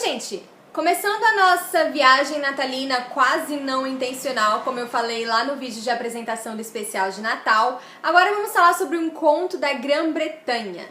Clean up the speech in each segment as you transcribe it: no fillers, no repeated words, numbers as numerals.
gente, começando a nossa viagem natalina quase não intencional, como eu falei lá no vídeo de apresentação do especial de Natal, agora vamos falar sobre um conto da Grã-Bretanha.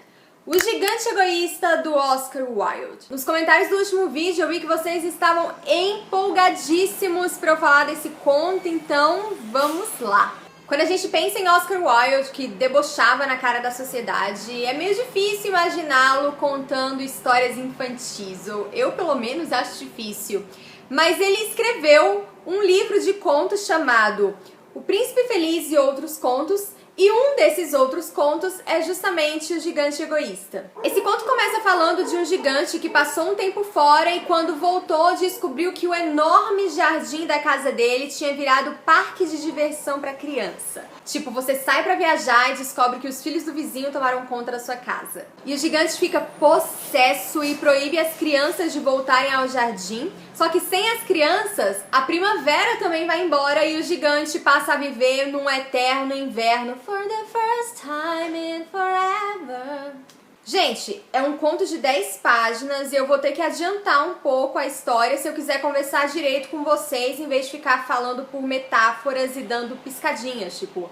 O Gigante Egoísta, do Oscar Wilde. Nos comentários do último vídeo eu vi que vocês estavam empolgadíssimos para eu falar desse conto, então vamos lá. Quando a gente pensa em Oscar Wilde, que debochava na cara da sociedade, é meio difícil imaginá-lo contando histórias infantis, ou eu pelo menos acho difícil. Mas ele escreveu um livro de contos chamado O Príncipe Feliz e Outros Contos, e um desses outros contos é justamente O Gigante Egoísta. Esse conto começa falando de um gigante que passou um tempo fora e quando voltou descobriu que o enorme jardim da casa dele tinha virado parque de diversão para criança. Tipo, você sai pra viajar e descobre que os filhos do vizinho tomaram conta da sua casa. E o gigante fica possesso e proíbe as crianças de voltarem ao jardim. Só que sem as crianças, a primavera também vai embora e o gigante passa a viver num eterno inverno. For the first time in forever. Gente, é um conto de 10 páginas e eu vou ter que adiantar um pouco a história se eu quiser conversar direito com vocês, em vez de ficar falando por metáforas e dando piscadinhas, tipo,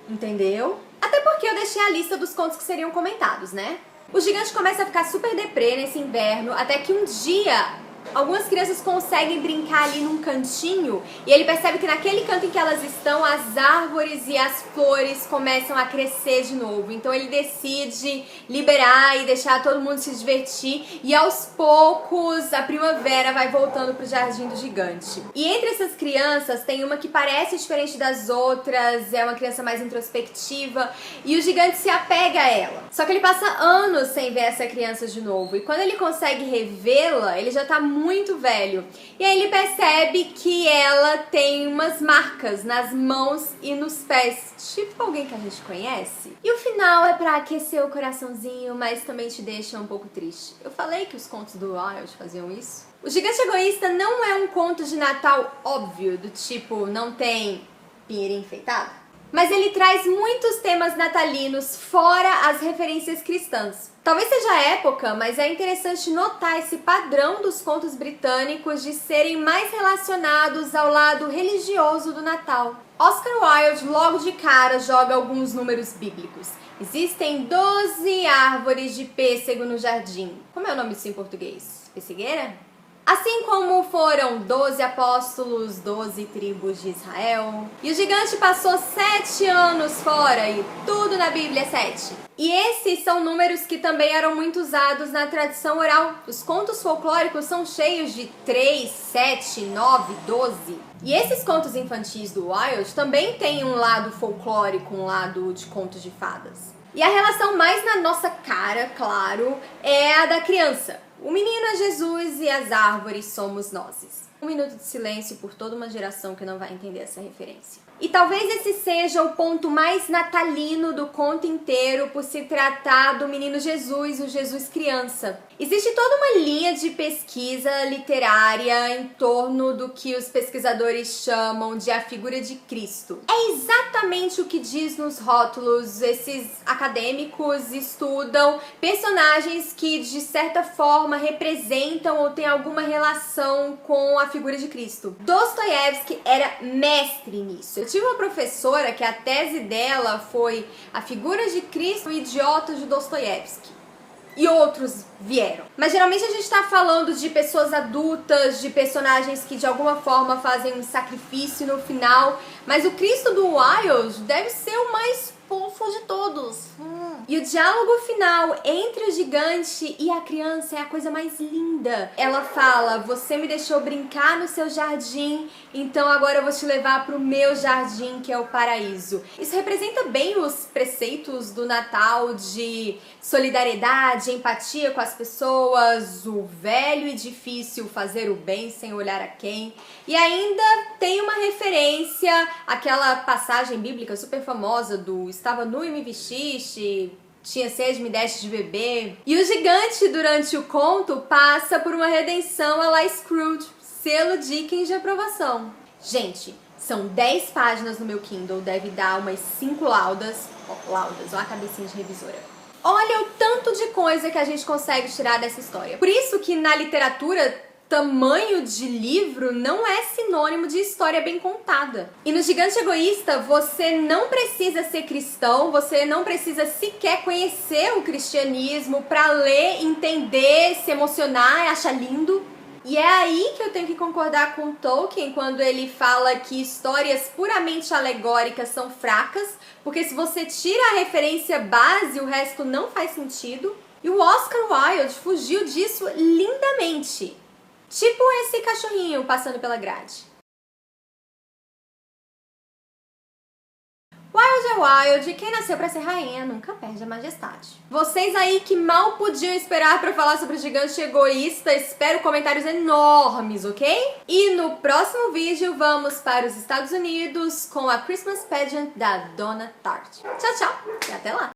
entendeu? Até porque eu deixei a lista dos contos que seriam comentados, né? O gigante começa a ficar super deprê nesse inverno, até que um dia algumas crianças conseguem brincar ali num cantinho e ele percebe que naquele canto em que elas estão, as árvores e as flores começam a crescer de novo. Então ele decide liberar e deixar todo mundo se divertir e aos poucos a primavera vai voltando pro jardim do gigante. E entre essas crianças tem uma que parece diferente das outras, é uma criança mais introspectiva e o gigante se apega a ela. Só que ele passa anos sem ver essa criança de novo e quando ele consegue revê-la, ele já tá muito velho. E aí ele percebe que ela tem umas marcas nas mãos e nos pés, tipo alguém que a gente conhece. E o final é pra aquecer o coraçãozinho, mas também te deixa um pouco triste. Eu falei que os contos do Wilde faziam isso. O Gigante Egoísta não é um conto de Natal óbvio, do tipo, não tem pinheirinho enfeitado. Mas ele traz muitos temas natalinos fora as referências cristãs. Talvez seja a época, mas é interessante notar esse padrão dos contos britânicos de serem mais relacionados ao lado religioso do Natal. Oscar Wilde logo de cara joga alguns números bíblicos. Existem 12 árvores de pêssego no jardim. Como é o nome disso em português? Pessegueira? Assim como foram 12 apóstolos, 12 tribos de Israel. E o gigante passou 7 anos fora e tudo na Bíblia é 7. E esses são números que também eram muito usados na tradição oral. Os contos folclóricos são cheios de 3, 7, 9, 12. E esses contos infantis do Wilde também têm um lado folclórico, um lado de contos de fadas. E a relação mais na nossa cara, claro, é a da criança. O menino é Jesus e as árvores somos nós. Um minuto de silêncio por toda uma geração que não vai entender essa referência. E talvez esse seja o ponto mais natalino do conto inteiro por se tratar do menino Jesus, o Jesus criança. Existe toda uma linha de pesquisa literária em torno do que os pesquisadores chamam de a figura de Cristo. É exatamente o que diz nos rótulos. Esses acadêmicos estudam personagens que de certa forma representam ou têm alguma relação com a figura de Cristo. Dostoiévski era mestre nisso. Eu tive uma professora que a tese dela foi a figura de Cristo e idiotas de Dostoiévski. E outros vieram. Mas geralmente a gente tá falando de pessoas adultas, de personagens que de alguma forma fazem um sacrifício no final. Mas o Cristo do Wilde deve ser o mais fofo de todos. E o diálogo final entre o gigante e a criança é a coisa mais linda. Ela fala, você me deixou brincar no seu jardim, então agora eu vou te levar pro meu jardim, que é o paraíso. Isso representa bem os preceitos do Natal de solidariedade, empatia com as pessoas, o velho e difícil fazer o bem sem olhar a quem. E ainda tem uma referência àquela passagem bíblica super famosa do estava nu e me vestiste, tinha sede, me deste de beber. E o gigante, durante o conto, passa por uma redenção à la Scrooge, selo Dickens de aprovação. Gente, são 10 páginas no meu Kindle, deve dar umas 5 laudas. Olha a cabecinha de revisora. Olha o tanto de coisa que a gente consegue tirar dessa história. Por isso que na literatura tamanho de livro não é sinônimo de história bem contada. E no Gigante Egoísta, você não precisa ser cristão, você não precisa sequer conhecer o cristianismo para ler, entender, se emocionar e achar lindo. E é aí que eu tenho que concordar com Tolkien quando ele fala que histórias puramente alegóricas são fracas, porque se você tira a referência base, o resto não faz sentido. E o Oscar Wilde fugiu disso lindamente. Tipo esse cachorrinho passando pela grade. Wild é Wild, quem nasceu pra ser rainha nunca perde a majestade. Vocês aí que mal podiam esperar pra falar sobre o Gigante Egoísta, espero comentários enormes, ok? E no próximo vídeo vamos para os Estados Unidos com a Christmas Pageant da Donna Tartt. Tchau, tchau e até lá!